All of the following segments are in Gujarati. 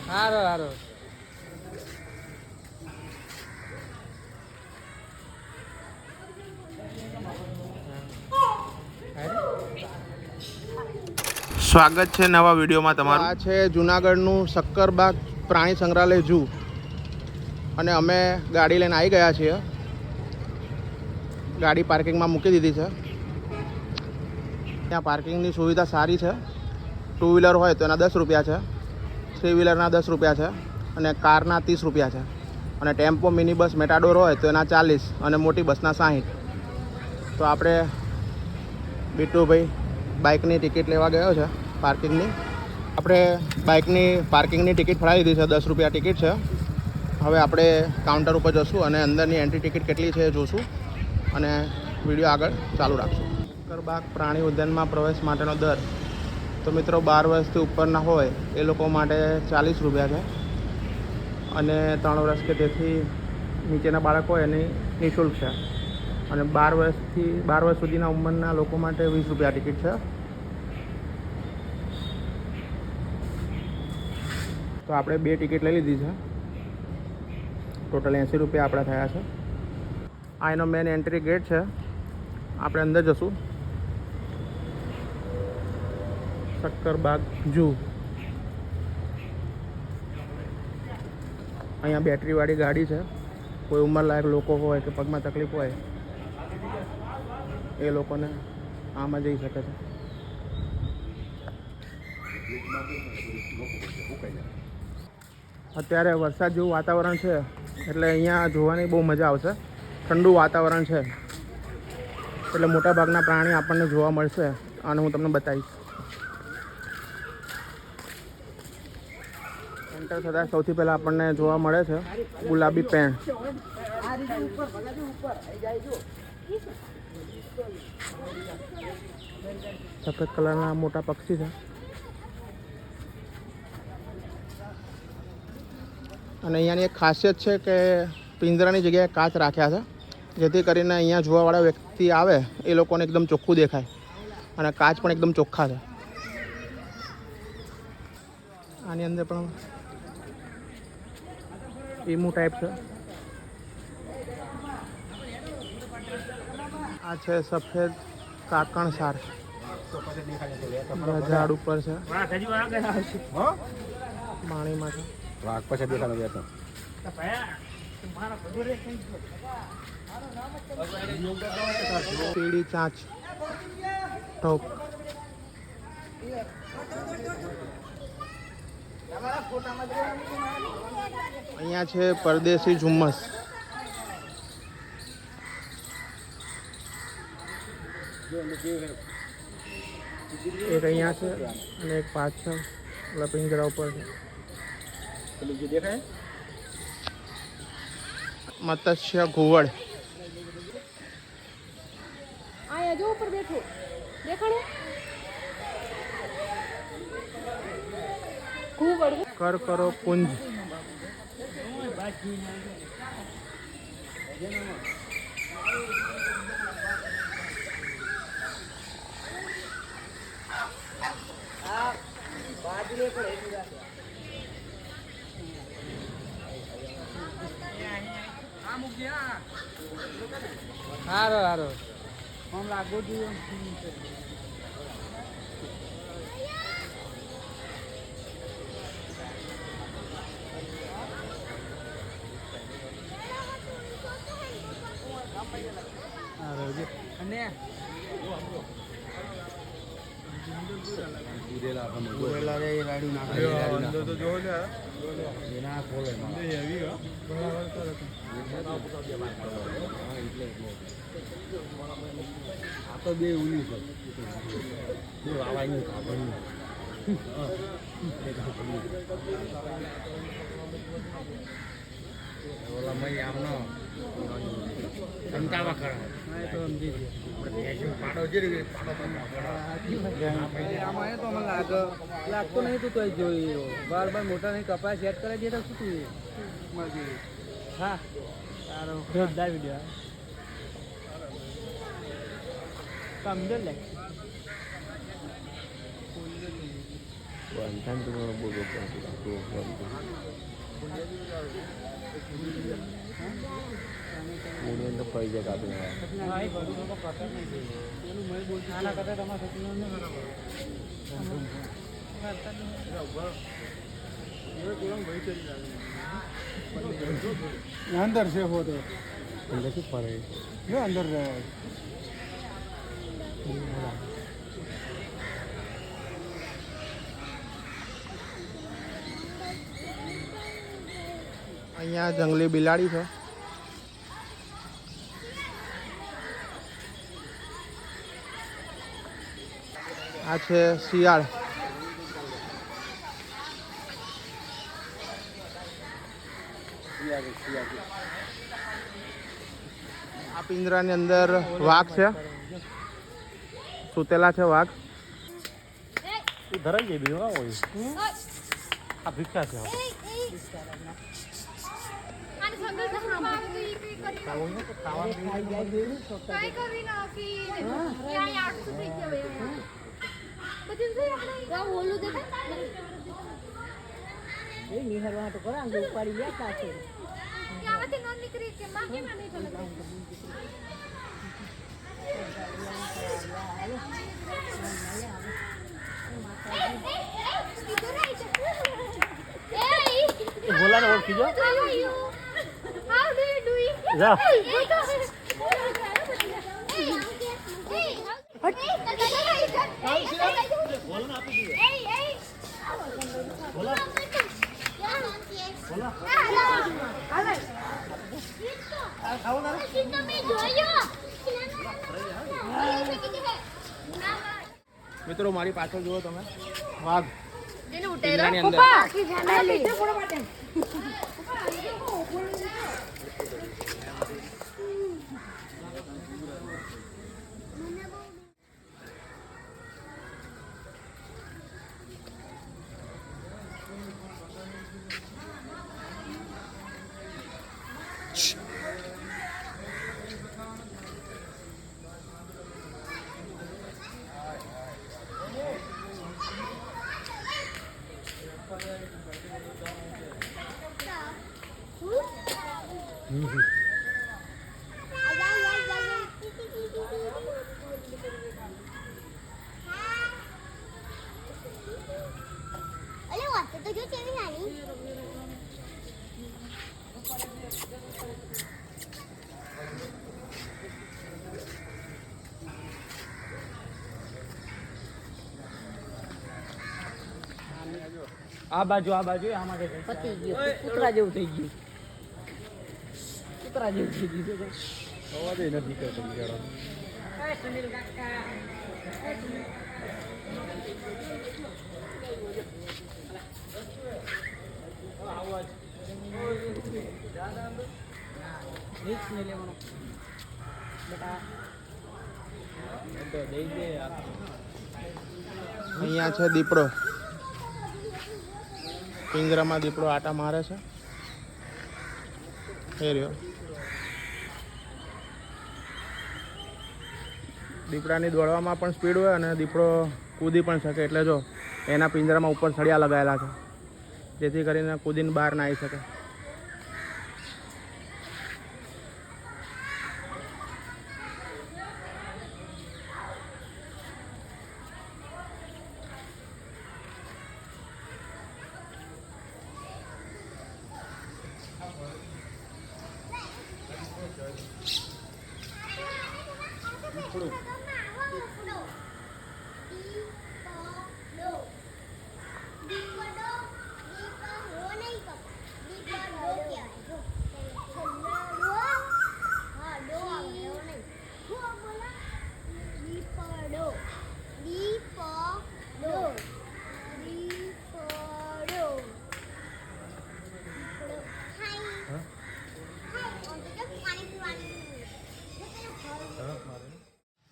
હારો હારો સ્વાગત છે નવા વિડીયોમાં તમારું. આ છે જુનાગઢનું શક્કરબાગ પ્રાણી સંગ્રહાલય ઝૂ અને અમે ગાડી લઈને આવી ગયા છીએ. ગાડી પાર્કિંગમાં મૂકી દીધી છે. ત્યાં પાર્કિંગની સુવિધા સારી છે. 2 વ્હીલર હોય તો એના 10 રૂપિયા છે, 3 વ્હીલરના 10 રૂપિયા છે અને કારના 30 રૂપિયા છે અને ટેમ્પો મિની બસ મેટાડોર હોય તો એના 40 અને મોટી બસના 60. તો આપણે બીટુભાઈ બાઇકની ટિકિટ લેવા ગયો છે પાર્કિંગની. આપણે બાઇકની પાર્કિંગની ટિકિટ ફડાવી દીધી છે, 10 રૂપિયા ટિકિટ છે. હવે આપણે કાઉન્ટર ઉપર જશું અને અંદરની એન્ટ્રી ટિકિટ કેટલી છે એ જોશું અને વિડીયો આગળ ચાલુ રાખશું. શક્કરબાગ પ્રાણી ઉદ્યાનમાં પ્રવેશ માટેનો દર તો મિત્રો 12 વર્ષથી ઉપરના હોય એ લોકો માટે 40 રૂપિયા છે અને 3 વર્ષ કે તેથી નીચેના બાળકો હોય એની નિઃશુલ્ક છે અને 12 વર્ષ સુધીના ઉંમરના લોકો માટે 20 રૂપિયા ટિકિટ છે. તો આપણે 2 ટિકિટ લઈ લીધી છે. ટોટલ 80 રૂપિયા આપણા થયા છે. આ એનો મેન એન્ટ્રી ગેટ છે. આપણે અંદર જશું. શક્કરબાગ ઝૂ. અહીંયા બેટરીવાળી ગાડી છે. કોઈ ઉંમરલાયક લોકો હોય કે પગમાં તકલીફ હોય એ લોકોને આમાં જઈ શકે છે. અત્યારે વરસાદ જેવું વાતાવરણ છે એટલે અહીંયા જોવાની બહુ મજા આવશે. ઠંડુ વાતાવરણ છે એટલે મોટાભાગના પ્રાણી આપણને જોવા મળશે અને હું તમને બતાવીશ. એન્ટર થતાં સૌથી પહેલાં આપણને જોવા મળે છે ગુલાબી પેણ. સફેદ કલરના મોટા પક્ષી છે અને અહીંયાની એક ખાસિયત છે કે પિંજરાની જગ્યાએ કાચ રાખ્યા છે જેથી કરીને અહીંયા જોવાવાળા વ્યક્તિ આવે એ લોકોને એકદમ ચોખ્ખું દેખાય અને કાચ પણ એકદમ ચોખ્ખા છે. આની અંદર પણ ઈમુ ટાઈપ છે. આ છે સફેદ કાકણસાર. ઝાડ ઉપર છે. પાણીમાં છે. વાઘ પછી દેખાડો બેઠો. પીળી ચાંચ ઠોક. અહીંયા છે પરદેશી ઝુમ્મસ. એક અહીંયા છે અને એક પાછળ ઓલા પિંજરા ઉપર છે. મત્સ્ય ઘુવડ. કરકરો કુંજ. હારો હારો આમ લાગો જોઈએ. અને પૂરેલા રે એ રાડું નાખે અંદર તો જો લે એના ખોલે અંદર હેવી હો બરાબર કરે આ તો બે ઉલી છે બે વાવાઈની કાપડની ઓલા મય આમનો સંતાવા કરે તો સમજી ગયો પાડો જે પાડો આમાં તો મને લાગતો નહીં તું તો જોઈ બાર મોટા નહીં કપાસ સેટ કરે છે તો શું તું હા તારો જોરદાર વિડીયો સમજો લે अंदर से हो तो अंदर से पड़े जो अंदर અહીંયા જંગલી બિલાડી છે. આ છે શિયાળ. આ પિંજરાની અંદર વાઘ છે, સૂતેલા છે વાઘ. ધરાઈ ગઈ બીજું હોય આ ભીખા છે બોલા ને ઓળખી જો જા મિત્રો મારી પાછળ જુઓ તમે, વાઘ પિંજરાની અંદર. આ બાજુ આમાં પતી ગયું, કૂતરા જેવું થઈ ગયું, કૂતરા જેવું થઈ ગયું. અવાજ નથી કરતો બિચારો. સુનિલ કાકા રિક્સ નહીં લેવાનો બેટા. અહીંયા છે દીપડો. પિંજરામાં દીપડો આટા મારે છે. એ રહ્યો. દીપડાની દોડવામાં પણ સ્પીડ હોય અને દીપડો કૂદી પણ શકે, એટલે જો એના પિંજરામાં ઉપર સળિયા લગાવેલા છે જેથી કરીને કૂદીને બહાર ના આવી શકે.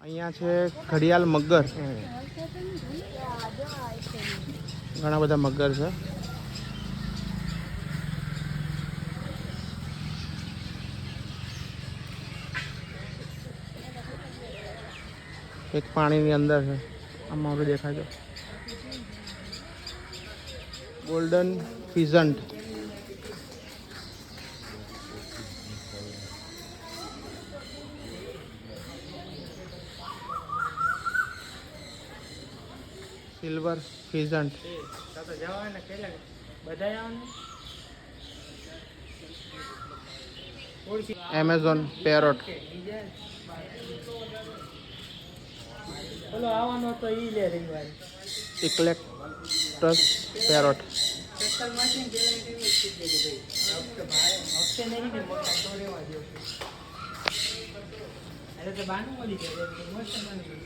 અહીંયા છે ઘડિયાળ મગર. ઘણા બધા મગર છે. એક પાણીની અંદર છે, આમાં આપણે દેખાય છે. ગોલ્ડન ફિઝન્ટ, સિલ્વર ફિઝન્ટ, એમેઝોન પેરોટ, બોલો આવવાનો તો ઈ લે રહી વાળી ઇક્લેક્ટસ પેરોટ, સ્પેશિયલ મશીન ગેરંટી હપ્તે નહીં ને મોટા તો રેવા દો અરે તો બાનું મળી જાય મસ્ત મળી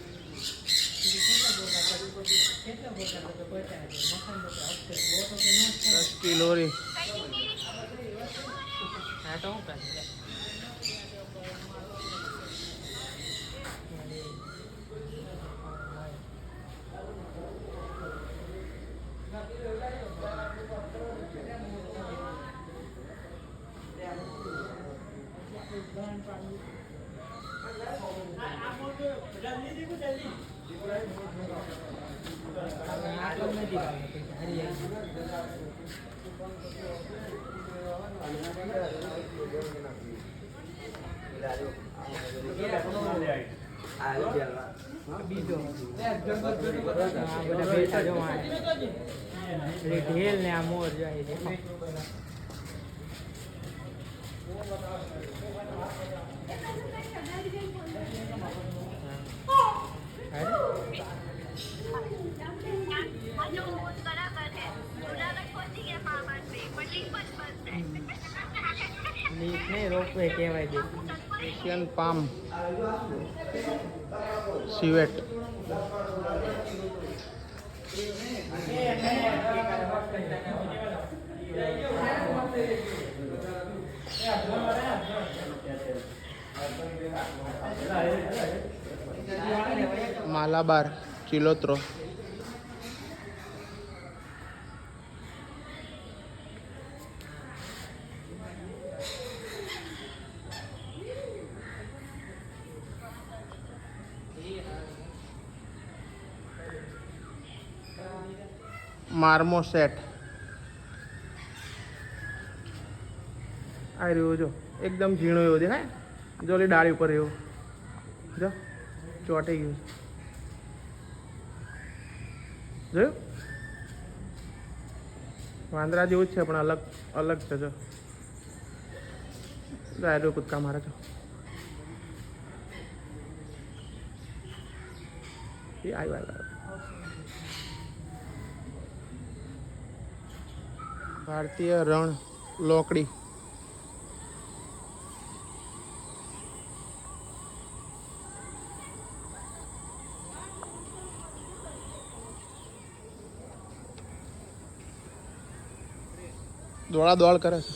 કેટલા બોટા તો બચાવે મકાન તો હપ્તે બોટો કે નો 10 કિલોરી, હા તો હું કરે બીજો બધા બેટા જોવા ઢેલ ને આ મોર જાય દેખો લીફ નહીં રોપવે કહેવાય દે એશિયન પામ, સિવેટ, માલાબાર, ચિલોત્રો, માર્મોસેટ, આ રહ્યું જો એકદમ ઝીણો એવો દેખાય, જો ઓલી ડાળી ઉપર એવો જો ચોંટી ગયું જોયું, વાંદરા જેવું જ છે પણ અલગ અલગ છે જો ગાયડો કૂદકા મારે છો એ આવ્યા ભારતીય રણ લોકડી, દોડા દોડ કરે છે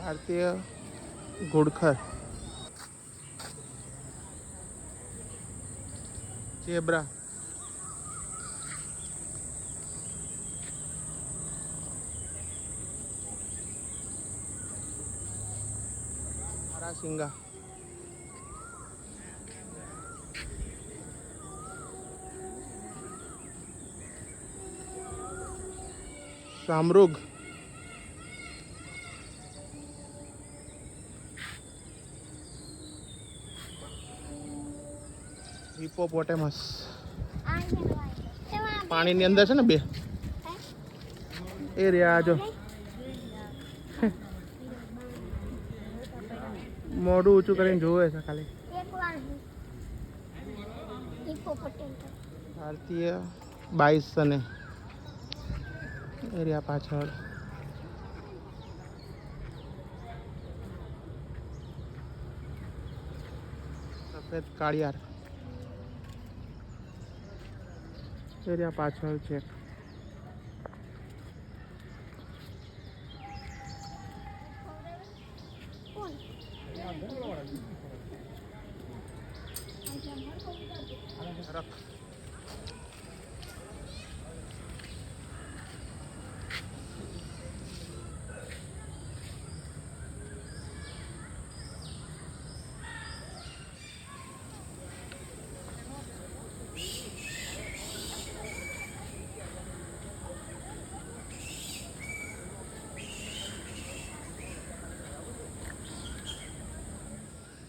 ભારતીય ઘુડખર, ઝેબ્રા, સિંગા, શામરુગ, હિપોપોટેમસ, પાણીની અંદર છે ને બે એ રહ્યા જો મોઢું ઊંચું કરીને જોવે છે ખાલી. ભારતીય બાઈસને એરિયા પાછળ સફેદ કાળિયાર એરિયા પાછળ છે.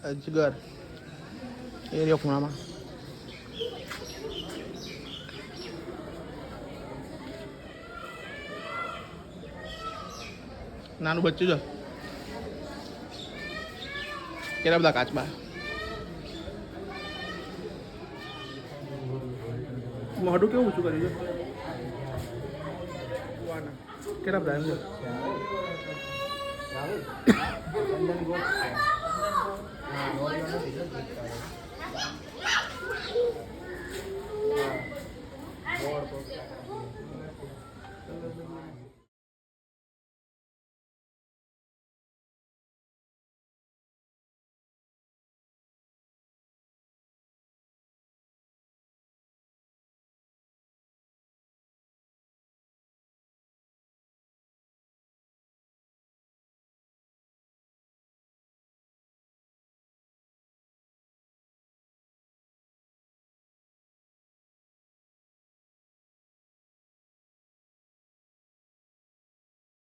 અજગર એ રહ્યો ખૂણામાં. નાનું બચ્ચું છે. કેટલા બધા કાચબા. મોઢું કેવું ઊંચું કર્યું છે. કેટલા બધા એમ છે.